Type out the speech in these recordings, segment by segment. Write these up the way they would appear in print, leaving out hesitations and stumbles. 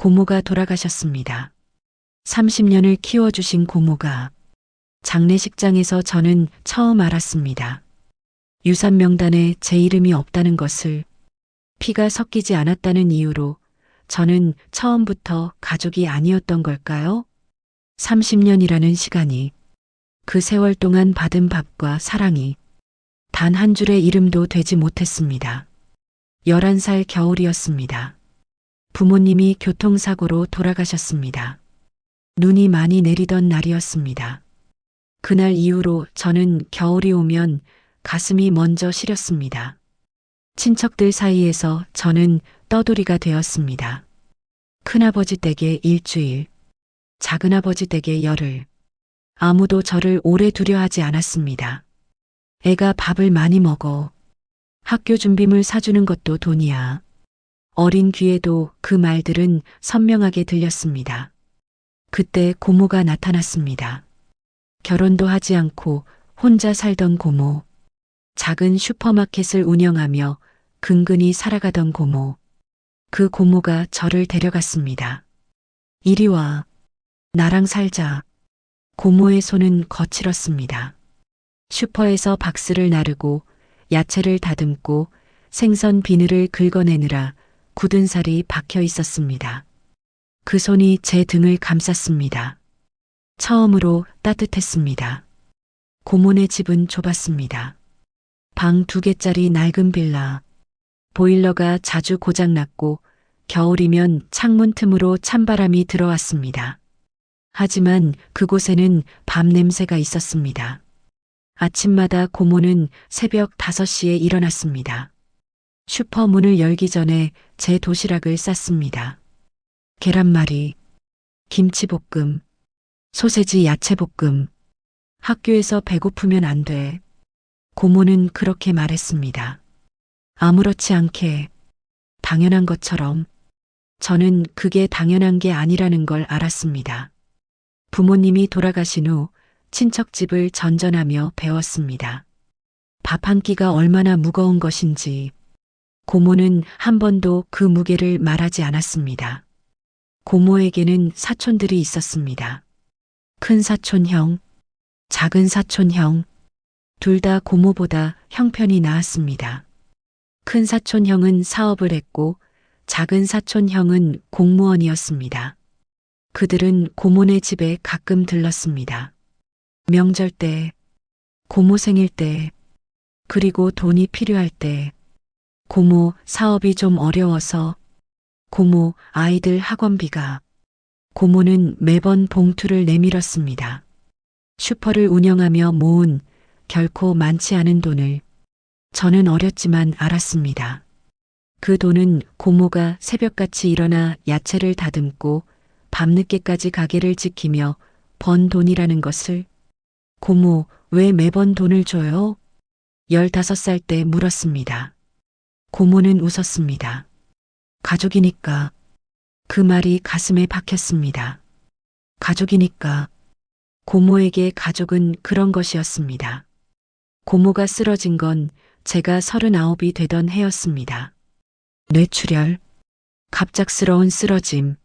고모가 돌아가셨습니다. 30년을 키워주신 고모가. 장례식장에서 저는 처음 알았습니다. 유산 명단에 제 이름이 없다는 것을, 피가 섞이지 않았다는 이유로 저는 처음부터 가족이 아니었던 걸까요? 30년이라는 시간이, 그 세월 동안 받은 밥과 사랑이 단 한 줄의 이름도 되지 못했습니다. 11살 겨울이었습니다. 부모님이 교통사고로 돌아가셨습니다. 눈이 많이 내리던 날이었습니다. 그날 이후로 저는 겨울이 오면 가슴이 먼저 시렸습니다. 친척들 사이에서 저는 떠돌이가 되었습니다. 큰아버지 댁에 일주일, 작은아버지 댁에 열흘. 아무도 저를 오래 두려 하지 않았습니다. 애가 밥을 많이 먹어. 학교 준비물 사주는 것도 돈이야. 어린 귀에도 그 말들은 선명하게 들렸습니다. 그때 고모가 나타났습니다. 결혼도 하지 않고 혼자 살던 고모. 작은 슈퍼마켓을 운영하며 근근히 살아가던 고모. 그 고모가 저를 데려갔습니다. 이리 와. 나랑 살자. 고모의 손은 거칠었습니다. 슈퍼에서 박스를 나르고 야채를 다듬고 생선 비늘을 긁어내느라 굳은 살이 박혀 있었습니다. 그 손이 제 등을 감쌌습니다. 처음으로 따뜻했습니다. 고모네 집은 좁았습니다. 방 2개짜리 낡은 빌라. 보일러가 자주 고장났고 겨울이면 창문 틈으로 찬바람이 들어왔습니다. 하지만 그곳에는 밤 냄새가 있었습니다. 아침마다 고모는 새벽 5시에 일어났습니다. 슈퍼 문을 열기 전에 제 도시락을 쌌습니다. 계란말이, 김치볶음, 소세지 야채볶음. 학교에서 배고프면 안 돼. 고모는 그렇게 말했습니다. 아무렇지 않게, 당연한 것처럼. 저는 그게 당연한 게 아니라는 걸 알았습니다. 부모님이 돌아가신 후 친척집을 전전하며 배웠습니다. 밥 한 끼가 얼마나 무거운 것인지. 고모는 한 번도 그 무게를 말하지 않았습니다. 고모에게는 사촌들이 있었습니다. 큰 사촌형, 작은 사촌형. 둘 다 고모보다 형편이 나았습니다. 큰 사촌형은 사업을 했고 작은 사촌형은 공무원이었습니다. 그들은 고모네 집에 가끔 들렀습니다. 명절 때, 고모 생일 때, 그리고 돈이 필요할 때. 고모 사업이 좀 어려워서, 고모 아이들 학원비가. 고모는 매번 봉투를 내밀었습니다. 슈퍼를 운영하며 모은 결코 많지 않은 돈을 저는 어렸지만 알았습니다. 그 돈은 고모가 새벽같이 일어나 야채를 다듬고 밤늦게까지 가게를 지키며 번 돈이라는 것을. 고모, 왜 매번 돈을 줘요? 15살 때 물었습니다. 고모는 웃었습니다. 가족이니까. 그 말이 가슴에 박혔습니다. 가족이니까. 고모에게 가족은 그런 것이었습니다. 고모가 쓰러진 건 제가 39이 되던 해였습니다. 뇌출혈, 갑작스러운 쓰러짐.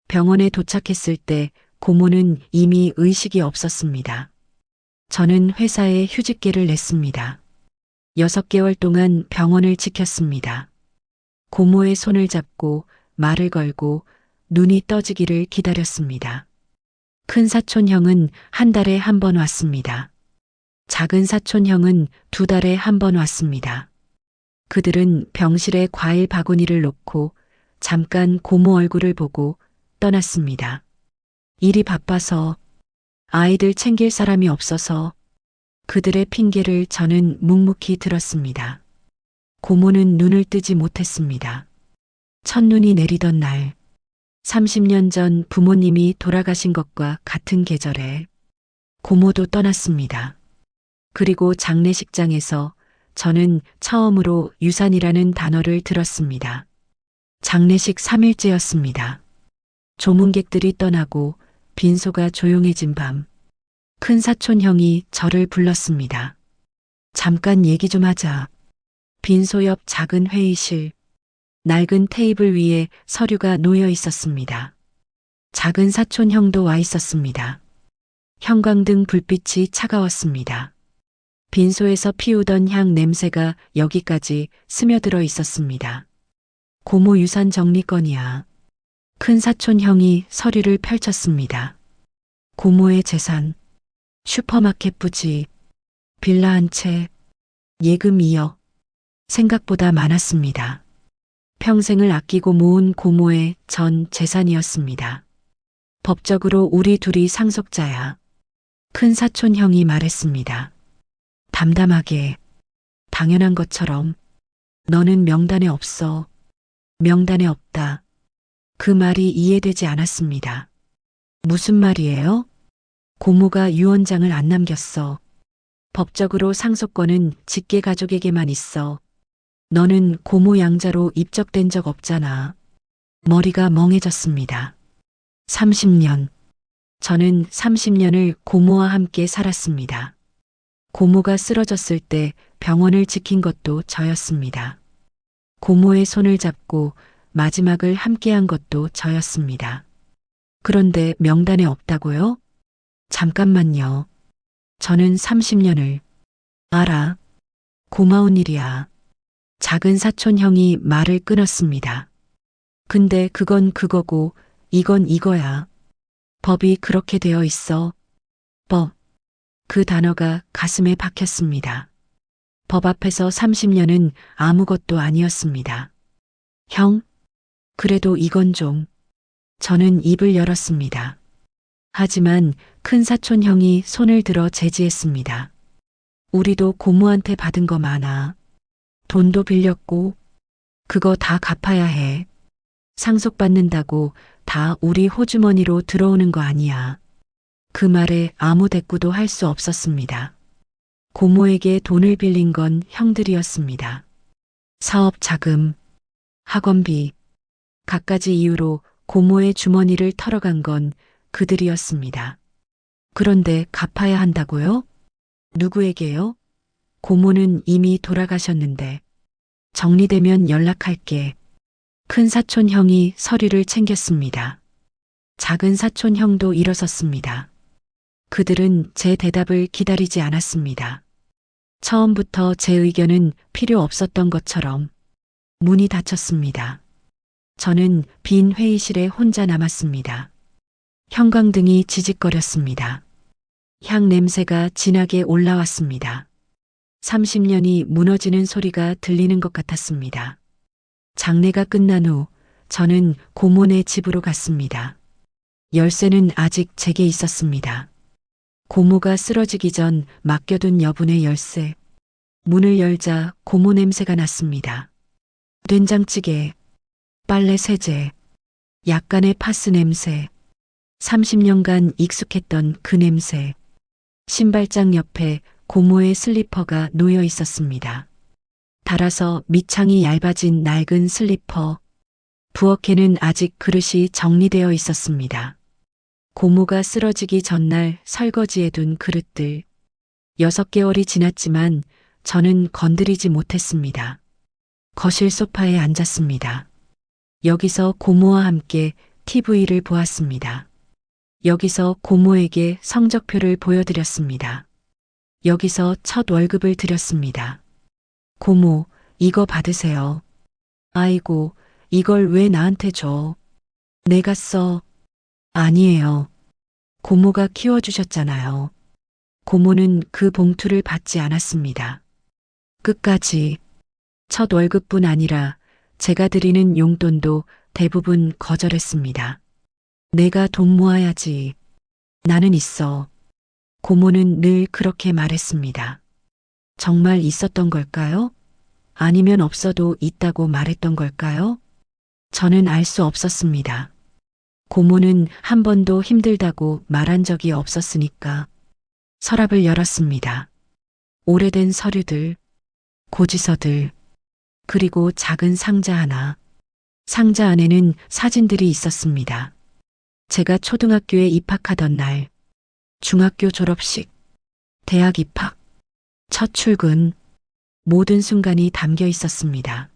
병원에 도착했을 때 고모는 이미 의식이 없었습니다. 저는 회사에 휴직계를 냈습니다. 6개월 동안 병원을 지켰습니다. 고모의 손을 잡고 말을 걸고 눈이 떠지기를 기다렸습니다. 큰 사촌형은 한 달에 한 번 왔습니다. 작은 사촌형은 2달에 한 번 왔습니다. 그들은 병실에 과일 바구니를 놓고 잠깐 고모 얼굴을 보고 떠났습니다. 일이 바빠서, 아이들 챙길 사람이 없어서. 그들의 핑계를 저는 묵묵히 들었습니다. 고모는 눈을 뜨지 못했습니다. 첫눈이 내리던 날, 30년 전 부모님이 돌아가신 것과 같은 계절에 고모도 떠났습니다. 그리고 장례식장에서 저는 처음으로 유산이라는 단어를 들었습니다. 장례식 3일째였습니다. 조문객들이 떠나고 빈소가 조용해진 밤, 큰 사촌형이 저를 불렀습니다. 잠깐 얘기 좀 하자. 빈소 옆 작은 회의실. 낡은 테이블 위에 서류가 놓여 있었습니다. 작은 사촌 형도 와 있었습니다. 형광등 불빛이 차가웠습니다. 빈소에서 피우던 향 냄새가 여기까지 스며들어 있었습니다. 고모 유산 정리건이야. 큰 사촌 형이 서류를 펼쳤습니다. 고모의 재산, 슈퍼마켓 부지, 빌라 한 채, 예금 2억. 생각보다 많았습니다. 평생을 아끼고 모은 고모의 전 재산이었습니다. 법적으로 우리 둘이 상속자야. 큰 사촌 형이 말했습니다. 담담하게, 당연한 것처럼. 너는 명단에 없어. 명단에 없다. 그 말이 이해되지 않았습니다. 무슨 말이에요? 고모가 유언장을 안 남겼어. 법적으로 상속권은 직계 가족에게만 있어. 너는 고모 양자로 입적된 적 없잖아. 머리가 멍해졌습니다. 30년. 저는 30년을 고모와 함께 살았습니다. 고모가 쓰러졌을 때 병원을 지킨 것도 저였습니다. 고모의 손을 잡고 마지막을 함께한 것도 저였습니다. 그런데 명단에 없다고요? 잠깐만요. 저는 30년을 알아. 고마운 일이야. 작은 사촌 형이 말을 끊었습니다. 근데 그건 그거고 이건 이거야. 법이 그렇게 되어 있어. 법. 그 단어가 가슴에 박혔습니다. 법 앞에서 30년은 아무것도 아니었습니다. 형? 그래도 이건 좀. 저는 입을 열었습니다. 하지만 큰 사촌 형이 손을 들어 제지했습니다. 우리도 고모한테 받은 거 많아. 돈도 빌렸고, 그거 다 갚아야 해. 상속받는다고 다 우리 호주머니로 들어오는 거 아니야. 그 말에 아무 대꾸도 할 수 없었습니다. 고모에게 돈을 빌린 건 형들이었습니다. 사업 자금, 학원비, 갖가지 이유로 고모의 주머니를 털어간 건 그들이었습니다. 그런데 갚아야 한다고요? 누구에게요? 고모는 이미 돌아가셨는데. 정리되면 연락할게. 큰 사촌 형이 서류를 챙겼습니다. 작은 사촌 형도 일어섰습니다. 그들은 제 대답을 기다리지 않았습니다. 처음부터 제 의견은 필요 없었던 것처럼. 문이 닫혔습니다. 저는 빈 회의실에 혼자 남았습니다. 형광등이 지직거렸습니다. 향 냄새가 진하게 올라왔습니다. 30년이 무너지는 소리가 들리는 것 같았습니다. 장례가 끝난 후 저는 고모네 집으로 갔습니다. 열쇠는 아직 제게 있었습니다. 고모가 쓰러지기 전 맡겨둔 여분의 열쇠. 문을 열자 고모 냄새가 났습니다. 된장찌개, 빨래 세제, 약간의 파스 냄새, 30년간 익숙했던 그 냄새. 신발장 옆에 고모의 슬리퍼가 놓여 있었습니다. 닳아서 밑창이 얇아진 낡은 슬리퍼. 부엌에는 아직 그릇이 정리되어 있었습니다. 고모가 쓰러지기 전날 설거지해 둔 그릇들. 6개월이 지났지만 저는 건드리지 못했습니다. 거실 소파에 앉았습니다. 여기서 고모와 함께 TV를 보았습니다. 여기서 고모에게 성적표를 보여드렸습니다. 여기서 첫 월급을 드렸습니다. 고모, 이거 받으세요. 아이고, 이걸 왜 나한테 줘? 내가 써. 아니에요. 고모가 키워주셨잖아요. 고모는 그 봉투를 받지 않았습니다. 끝까지. 첫 월급뿐 아니라 제가 드리는 용돈도 대부분 거절했습니다. 내가 돈 모아야지. 나는 있어. 고모는 늘 그렇게 말했습니다. 정말 있었던 걸까요? 아니면 없어도 있다고 말했던 걸까요? 저는 알 수 없었습니다. 고모는 한 번도 힘들다고 말한 적이 없었으니까. 서랍을 열었습니다. 오래된 서류들, 고지서들, 그리고 작은 상자 하나. 상자 안에는 사진들이 있었습니다. 제가 초등학교에 입학하던 날, 중학교 졸업식, 대학 입학, 첫 출근, 모든 순간이 담겨 있었습니다.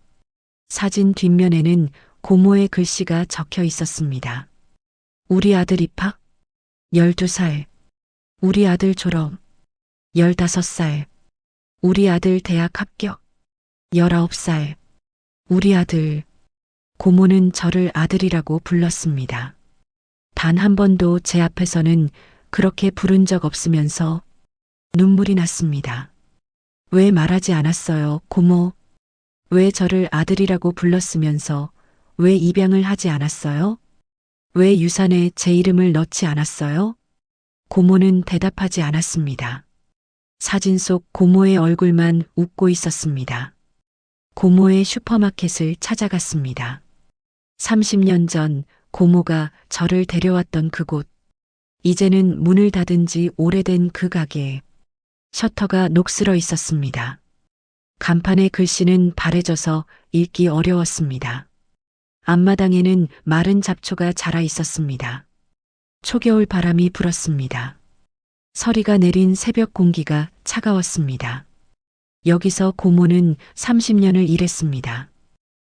사진 뒷면에는 고모의 글씨가 적혀 있었습니다. 우리 아들 입학? 12살. 우리 아들 졸업? 15살. 우리 아들 대학 합격? 19살. 우리 아들. 고모는 저를 아들이라고 불렀습니다. 단 한 번도 제 앞에서는 그렇게 부른 적 없으면서 눈물이 났습니다. 왜 말하지 않았어요, 고모? 왜 저를 아들이라고 불렀으면서 왜 입양을 하지 않았어요? 왜 유산에 제 이름을 넣지 않았어요? 고모는 대답하지 않았습니다. 사진 속 고모의 얼굴만 웃고 있었습니다. 고모의 슈퍼마켓을 찾아갔습니다. 30년 전 고모가 저를 데려왔던 그곳. 이제는 문을 닫은 지 오래된 그 가게. 셔터가 녹슬어 있었습니다. 간판의 글씨는 바래져서 읽기 어려웠습니다. 앞마당에는 마른 잡초가 자라 있었습니다. 초겨울 바람이 불었습니다. 서리가 내린 새벽 공기가 차가웠습니다. 여기서 고모는 30년을 일했습니다.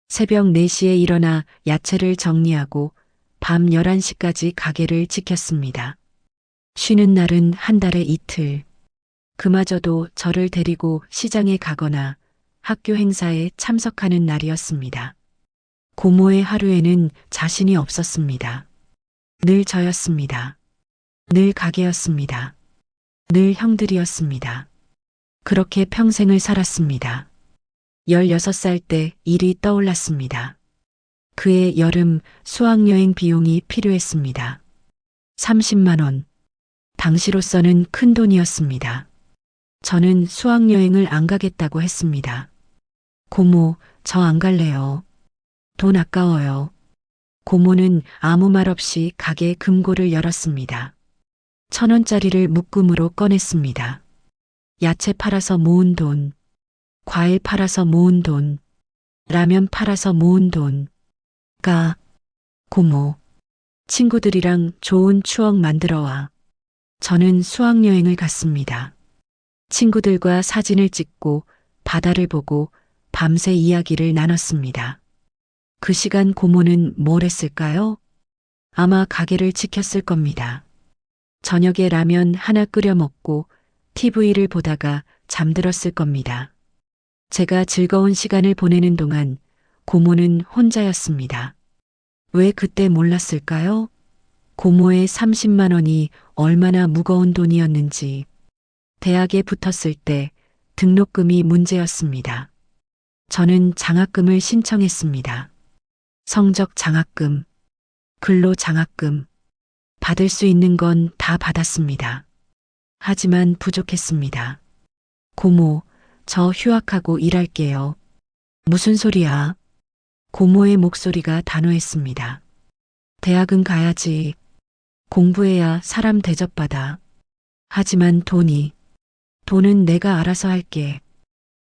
새벽 4시에 일어나 야채를 정리하고 밤 11시까지 가게를 지켰습니다. 쉬는 날은 한 달에 이틀. 그마저도 저를 데리고 시장에 가거나 학교 행사에 참석하는 날이었습니다. 고모의 하루에는 자신이 없었습니다. 늘 저였습니다. 늘 가게였습니다. 늘 형들이었습니다. 그렇게 평생을 살았습니다. 16살 때 일이 떠올랐습니다. 그해 여름 수학여행 비용이 필요했습니다. 30만 원. 당시로서는 큰 돈이었습니다. 저는 수학여행을 안 가겠다고 했습니다. 고모, 저 안 갈래요. 돈 아까워요. 고모는 아무 말 없이 가게 금고를 열었습니다. 1,000원짜리를 묶음으로 꺼냈습니다. 야채 팔아서 모은 돈, 과일 팔아서 모은 돈, 라면 팔아서 모은 돈. 고모, 친구들이랑 좋은 추억 만들어 와. 저는 수학여행을 갔습니다. 친구들과 사진을 찍고 바다를 보고 밤새 이야기를 나눴습니다. 그 시간 고모는 뭘 했을까요? 아마 가게를 지켰을 겁니다. 저녁에 라면 하나 끓여 먹고 TV를 보다가 잠들었을 겁니다. 제가 즐거운 시간을 보내는 동안 고모는 혼자였습니다. 왜 그때 몰랐을까요? 고모의 30만 원이 얼마나 무거운 돈이었는지. 대학에 붙었을 때 등록금이 문제였습니다. 저는 장학금을 신청했습니다. 성적 장학금, 근로 장학금, 받을 수 있는 건 다 받았습니다. 하지만 부족했습니다. 고모, 저 휴학하고 일할게요. 무슨 소리야? 고모의 목소리가 단호했습니다. 대학은 가야지. 공부해야 사람 대접받아. 하지만 돈은 내가 알아서 할게.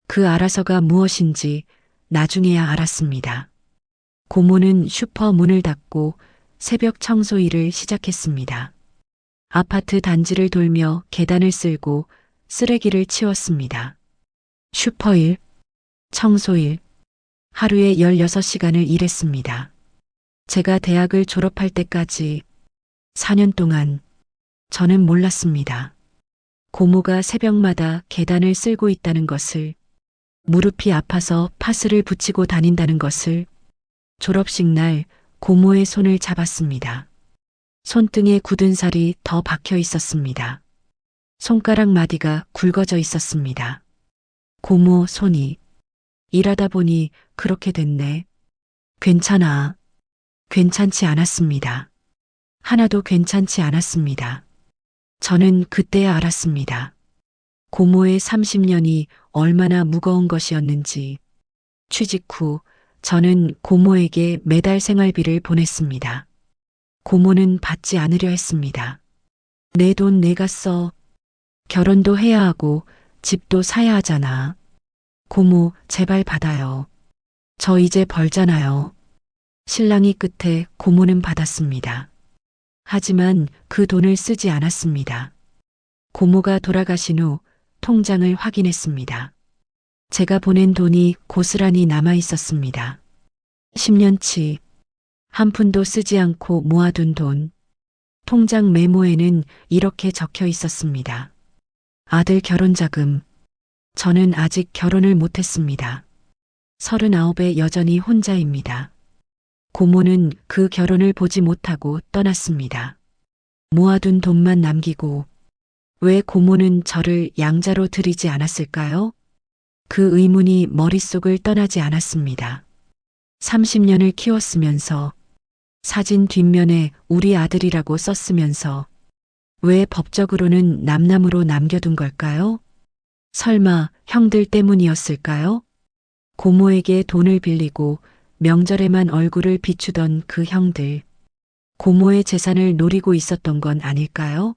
그 알아서가 무엇인지 나중에야 알았습니다. 고모는 슈퍼 문을 닫고 새벽 청소 일을 시작했습니다. 아파트 단지를 돌며 계단을 쓸고 쓰레기를 치웠습니다. 슈퍼일, 청소일, 하루에 16시간을 일했습니다. 제가 대학을 졸업할 때까지 4년 동안 저는 몰랐습니다. 고모가 새벽마다 계단을 쓸고 있다는 것을, 무릎이 아파서 파스를 붙이고 다닌다는 것을. 졸업식 날 고모의 손을 잡았습니다. 손등에 굳은 살이 더 박혀 있었습니다. 손가락 마디가 굵어져 있었습니다. 고모 손이. 일하다 보니 그렇게 됐네. 괜찮아. 괜찮지 않았습니다. 하나도 괜찮지 않았습니다. 저는 그때야 알았습니다. 고모의 30년이 얼마나 무거운 것이었는지. 취직 후 저는 고모에게 매달 생활비를 보냈습니다. 고모는 받지 않으려 했습니다. 내 돈 내가 써. 결혼도 해야 하고 집도 사야 하잖아. 고모, 제발 받아요. 저 이제 벌잖아요. 신랑이 끝에 고모는 받았습니다. 하지만 그 돈을 쓰지 않았습니다. 고모가 돌아가신 후 통장을 확인했습니다. 제가 보낸 돈이 고스란히 남아 있었습니다. 10년치 한 푼도 쓰지 않고 모아둔 돈. 통장 메모에는 이렇게 적혀 있었습니다. 아들 결혼 자금. 저는 아직 결혼을 못했습니다. 39에 여전히 혼자입니다. 고모는 그 결혼을 보지 못하고 떠났습니다. 모아둔 돈만 남기고 왜 고모는 저를 양자로 들이지 않았을까요? 그 의문이 머릿속을 떠나지 않았습니다. 30년을 키웠으면서 사진 뒷면에 우리 아들이라고 썼으면서 왜 법적으로는 남남으로 남겨둔 걸까요? 설마 형들 때문이었을까요? 고모에게 돈을 빌리고 명절에만 얼굴을 비추던 그 형들. 고모의 재산을 노리고 있었던 건 아닐까요?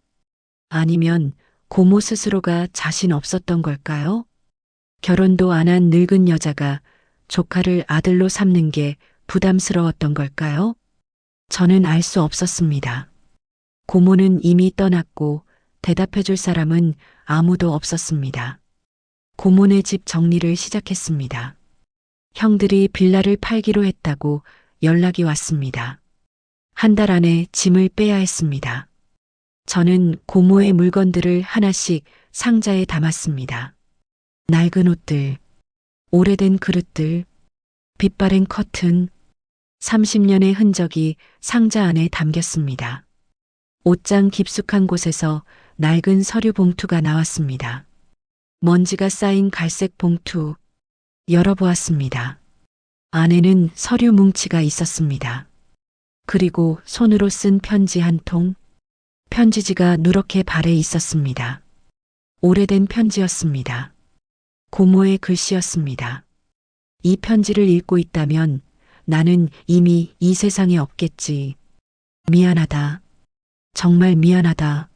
아니면 고모 스스로가 자신 없었던 걸까요? 결혼도 안 한 늙은 여자가 조카를 아들로 삼는 게 부담스러웠던 걸까요? 저는 알 수 없었습니다. 고모는 이미 떠났고 대답해 줄 사람은 아무도 없었습니다. 고모네 집 정리를 시작했습니다. 형들이 빌라를 팔기로 했다고 연락이 왔습니다. 한 달 안에 짐을 빼야 했습니다. 저는 고모의 물건들을 하나씩 상자에 담았습니다. 낡은 옷들, 오래된 그릇들, 빛바랜 커튼, 30년의 흔적이 상자 안에 담겼습니다. 옷장 깊숙한 곳에서 낡은 서류 봉투가 나왔습니다. 먼지가 쌓인 갈색 봉투, 열어보았습니다. 안에는 서류 뭉치가 있었습니다. 그리고 손으로 쓴 편지 한 통, 편지지가 누렇게 발에 있었습니다. 오래된 편지였습니다. 고모의 글씨였습니다. 이 편지를 읽고 있다면 나는 이미 이 세상에 없겠지. 미안하다. 정말 미안하다.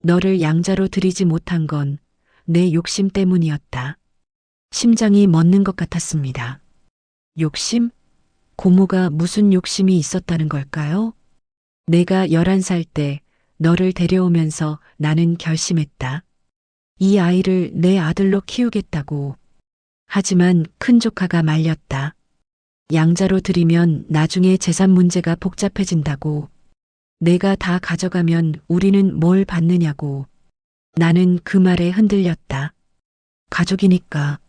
너를 양자로 들이지 못한 건 내 욕심 때문이었다. 심장이 멎는 것 같았습니다. 욕심? 고모가 무슨 욕심이 있었다는 걸까요? 내가 11살 때 너를 데려오면서 나는 결심했다. 이 아이를 내 아들로 키우겠다고. 하지만 큰 조카가 말렸다. 양자로 들이면 나중에 재산 문제가 복잡해진다고. 내가 다 가져가면 우리는 뭘 받느냐고. 나는 그 말에 흔들렸다. 가족이니까.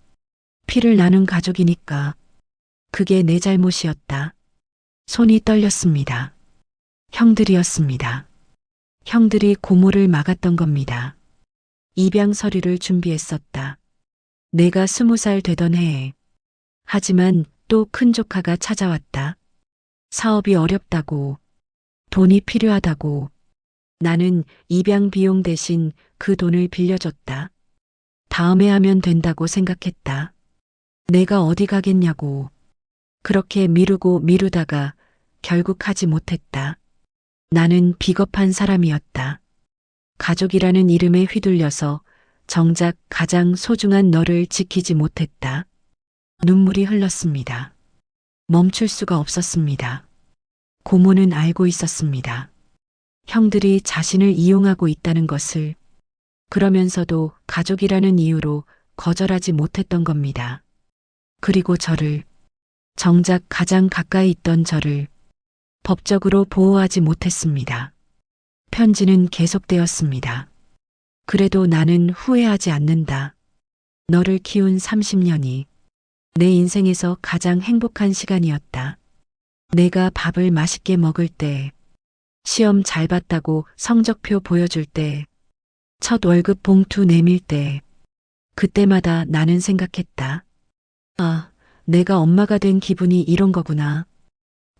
피를 나눈 가족이니까. 그게 내 잘못이었다. 손이 떨렸습니다. 형들이었습니다. 형들이 고모를 막았던 겁니다. 입양 서류를 준비했었다. 내가 20살 되던 해에. 하지만 또 큰 조카가 찾아왔다. 사업이 어렵다고. 돈이 필요하다고. 나는 입양 비용 대신 그 돈을 빌려줬다. 다음에 하면 된다고 생각했다. 내가 어디 가겠냐고. 그렇게 미루고 미루다가 결국 하지 못했다. 나는 비겁한 사람이었다. 가족이라는 이름에 휘둘려서 정작 가장 소중한 너를 지키지 못했다. 눈물이 흘렀습니다. 멈출 수가 없었습니다. 고모는 알고 있었습니다. 형들이 자신을 이용하고 있다는 것을. 그러면서도 가족이라는 이유로 거절하지 못했던 겁니다. 그리고 저를, 정작 가장 가까이 있던 저를 법적으로 보호하지 못했습니다. 편지는 계속되었습니다. 그래도 나는 후회하지 않는다. 너를 키운 30년이 내 인생에서 가장 행복한 시간이었다. 내가 밥을 맛있게 먹을 때, 시험 잘 봤다고 성적표 보여줄 때, 첫 월급 봉투 내밀 때, 그때마다 나는 생각했다. 아, 내가 엄마가 된 기분이 이런 거구나.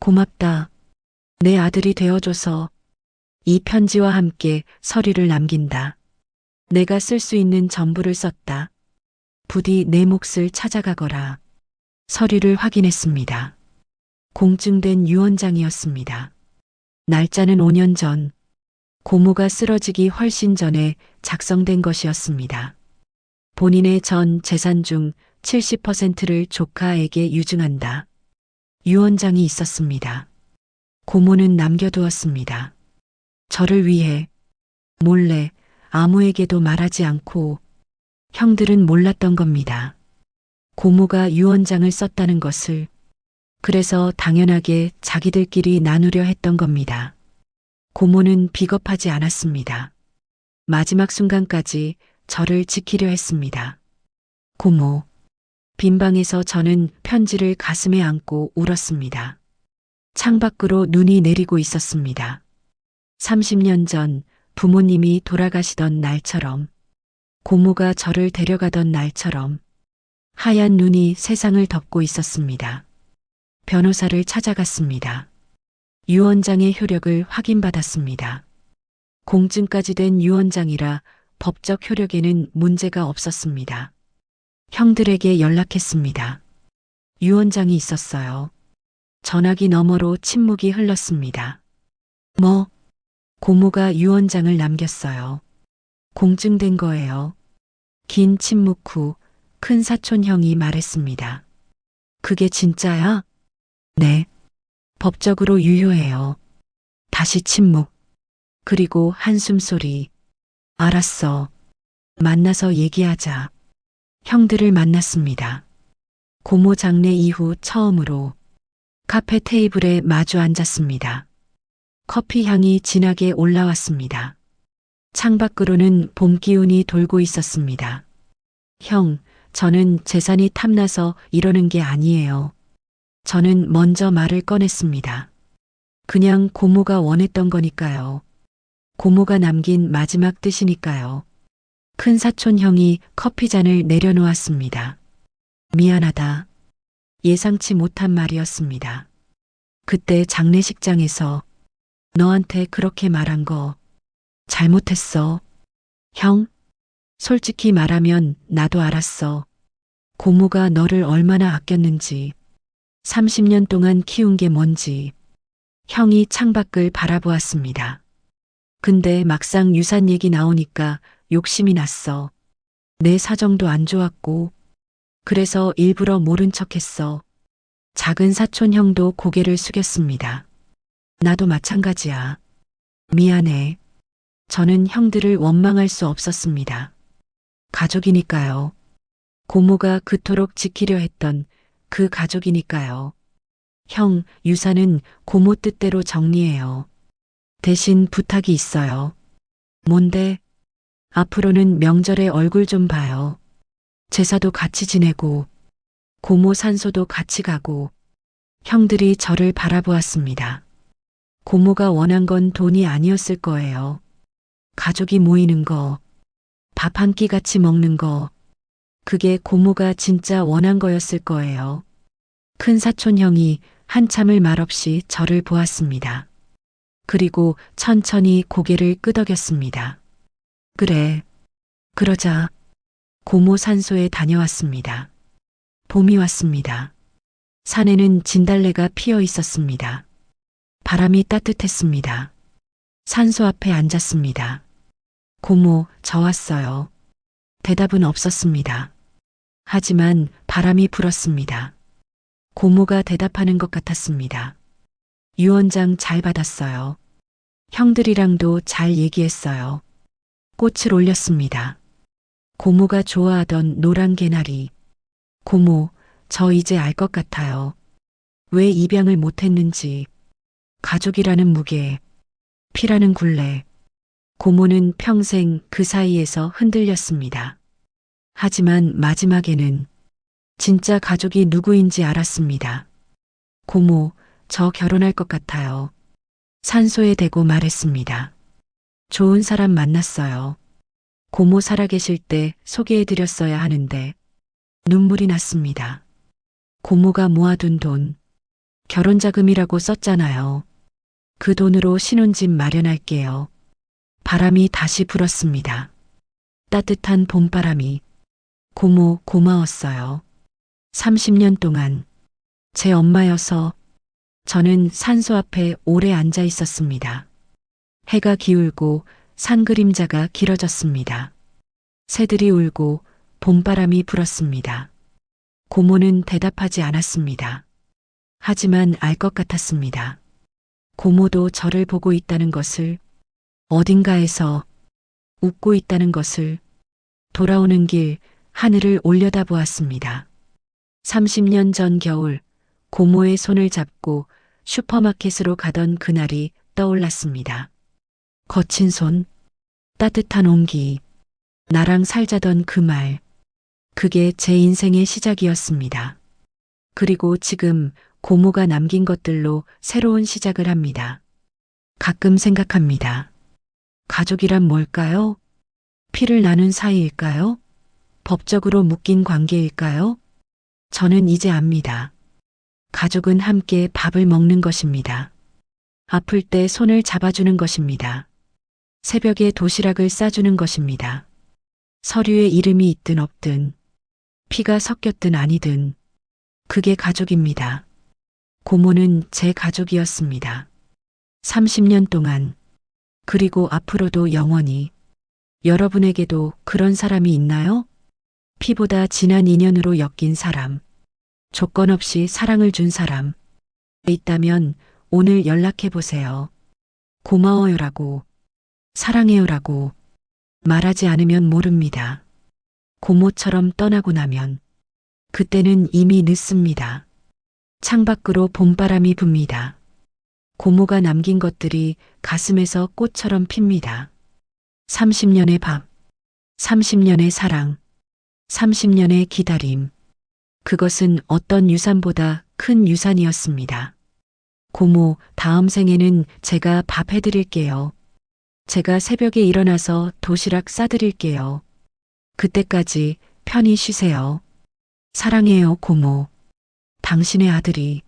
고맙다. 내 아들이 되어줘서. 이 편지와 함께 서류를 남긴다. 내가 쓸 수 있는 전부를 썼다. 부디 내 몫을 찾아가거라. 서류를 확인했습니다. 공증된 유언장이었습니다. 날짜는 5년 전, 고모가 쓰러지기 훨씬 전에 작성된 것이었습니다. 본인의 전 재산 중 70%를 조카에게 유증한다. 유언장이 있었습니다. 고모는 남겨두었습니다. 저를 위해 몰래 아무에게도 말하지 않고. 형들은 몰랐던 겁니다. 고모가 유언장을 썼다는 것을. 그래서 당연하게 자기들끼리 나누려 했던 겁니다. 고모는 비겁하지 않았습니다. 마지막 순간까지 저를 지키려 했습니다. 고모. 빈방에서 저는 편지를 가슴에 안고 울었습니다. 창밖으로 눈이 내리고 있었습니다. 30년 전 부모님이 돌아가시던 날처럼, 고모가 저를 데려가던 날처럼 하얀 눈이 세상을 덮고 있었습니다. 변호사를 찾아갔습니다. 유언장의 효력을 확인받았습니다. 공증까지 된 유언장이라 법적 효력에는 문제가 없었습니다. 형들에게 연락했습니다. 유언장이 있었어요. 전화기 너머로 침묵이 흘렀습니다. 뭐? 고모가 유언장을 남겼어요. 공증된 거예요. 긴 침묵 후 큰 사촌 형이 말했습니다. 그게 진짜야? 네. 법적으로 유효해요. 다시 침묵. 그리고 한숨 소리. 알았어. 만나서 얘기하자. 형들을 만났습니다. 고모 장례 이후 처음으로 카페 테이블에 마주 앉았습니다. 커피 향이 진하게 올라왔습니다. 창밖으로는 봄 기운이 돌고 있었습니다. 형, 저는 재산이 탐나서 이러는 게 아니에요. 저는 먼저 말을 꺼냈습니다. 그냥 고모가 원했던 거니까요. 고모가 남긴 마지막 뜻이니까요. 큰 사촌 형이 커피잔을 내려놓았습니다. 미안하다. 예상치 못한 말이었습니다. 그때 장례식장에서 너한테 그렇게 말한 거 잘못했어. 형, 솔직히 말하면 나도 알았어. 고모가 너를 얼마나 아꼈는지, 30년 동안 키운 게 뭔지. 형이 창밖을 바라보았습니다. 근데 막상 유산 얘기 나오니까 욕심이 났어. 내 사정도 안 좋았고, 그래서 일부러 모른 척했어. 작은 사촌 형도 고개를 숙였습니다. 나도 마찬가지야. 미안해. 저는 형들을 원망할 수 없었습니다. 가족이니까요. 고모가 그토록 지키려 했던 그 가족이니까요. 형, 유산은 고모 뜻대로 정리해요. 대신 부탁이 있어요. 뭔데? 앞으로는 명절에 얼굴 좀 봐요. 제사도 같이 지내고, 고모 산소도 같이 가고. 형들이 저를 바라보았습니다. 고모가 원한 건 돈이 아니었을 거예요. 가족이 모이는 거, 밥 한 끼 같이 먹는 거, 그게 고모가 진짜 원한 거였을 거예요. 큰 사촌 형이 한참을 말없이 저를 보았습니다. 그리고 천천히 고개를 끄덕였습니다. 그래, 그러자. 고모 산소에 다녀왔습니다. 봄이 왔습니다. 산에는 진달래가 피어 있었습니다. 바람이 따뜻했습니다. 산소 앞에 앉았습니다. 고모, 저 왔어요. 대답은 없었습니다. 하지만 바람이 불었습니다. 고모가 대답하는 것 같았습니다. 유언장 잘 받았어요. 형들이랑도 잘 얘기했어요. 꽃을 올렸습니다. 고모가 좋아하던 노란 개나리. 고모, 저 이제 알 것 같아요. 왜 입양을 못했는지. 가족이라는 무게, 피라는 굴레. 고모는 평생 그 사이에서 흔들렸습니다. 하지만 마지막에는 진짜 가족이 누구인지 알았습니다. 고모, 저 결혼할 것 같아요. 산소에 대고 말했습니다. 좋은 사람 만났어요. 고모 살아계실 때 소개해드렸어야 하는데 눈물이 났습니다. 고모가 모아둔 돈, 결혼자금이라고 썼잖아요. 그 돈으로 신혼집 마련할게요. 바람이 다시 불었습니다. 따뜻한 봄바람이. 고모, 고마웠어요. 30년 동안 제 엄마여서. 저는 산소 앞에 오래 앉아 있었습니다. 해가 기울고 산 그림자가 길어졌습니다. 새들이 울고 봄바람이 불었습니다. 고모는 대답하지 않았습니다. 하지만 알 것 같았습니다. 고모도 저를 보고 있다는 것을, 어딘가에서 웃고 있다는 것을. 돌아오는 길 하늘을 올려다보았습니다. 30년 전 겨울 고모의 손을 잡고 슈퍼마켓으로 가던 그날이 떠올랐습니다. 거친 손, 따뜻한 온기, 나랑 살자던 그 말. 그게 제 인생의 시작이었습니다. 그리고 지금 고모가 남긴 것들로 새로운 시작을 합니다. 가끔 생각합니다. 가족이란 뭘까요? 피를 나눈 사이일까요? 법적으로 묶인 관계일까요? 저는 이제 압니다. 가족은 함께 밥을 먹는 것입니다. 아플 때 손을 잡아주는 것입니다. 새벽에 도시락을 싸주는 것입니다. 서류에 이름이 있든 없든, 피가 섞였든 아니든, 그게 가족입니다. 고모는 제 가족이었습니다. 30년 동안, 그리고 앞으로도 영원히. 여러분에게도 그런 사람이 있나요? 피보다 진한 인연으로 엮인 사람, 조건 없이 사랑을 준 사람. 있다면 오늘 연락해 보세요. 고마워요라고, 사랑해요라고 말하지 않으면 모릅니다. 고모처럼 떠나고 나면 그때는 이미 늦습니다. 창밖으로 봄바람이 붑니다. 고모가 남긴 것들이 가슴에서 꽃처럼 핍니다. 30년의 밥, 30년의 사랑, 30년의 기다림. 그것은 어떤 유산보다 큰 유산이었습니다. 고모, 다음 생에는 제가 밥 해드릴게요. 제가 새벽에 일어나서 도시락 싸드릴게요. 그때까지 편히 쉬세요. 사랑해요, 고모. 당신의 아들이.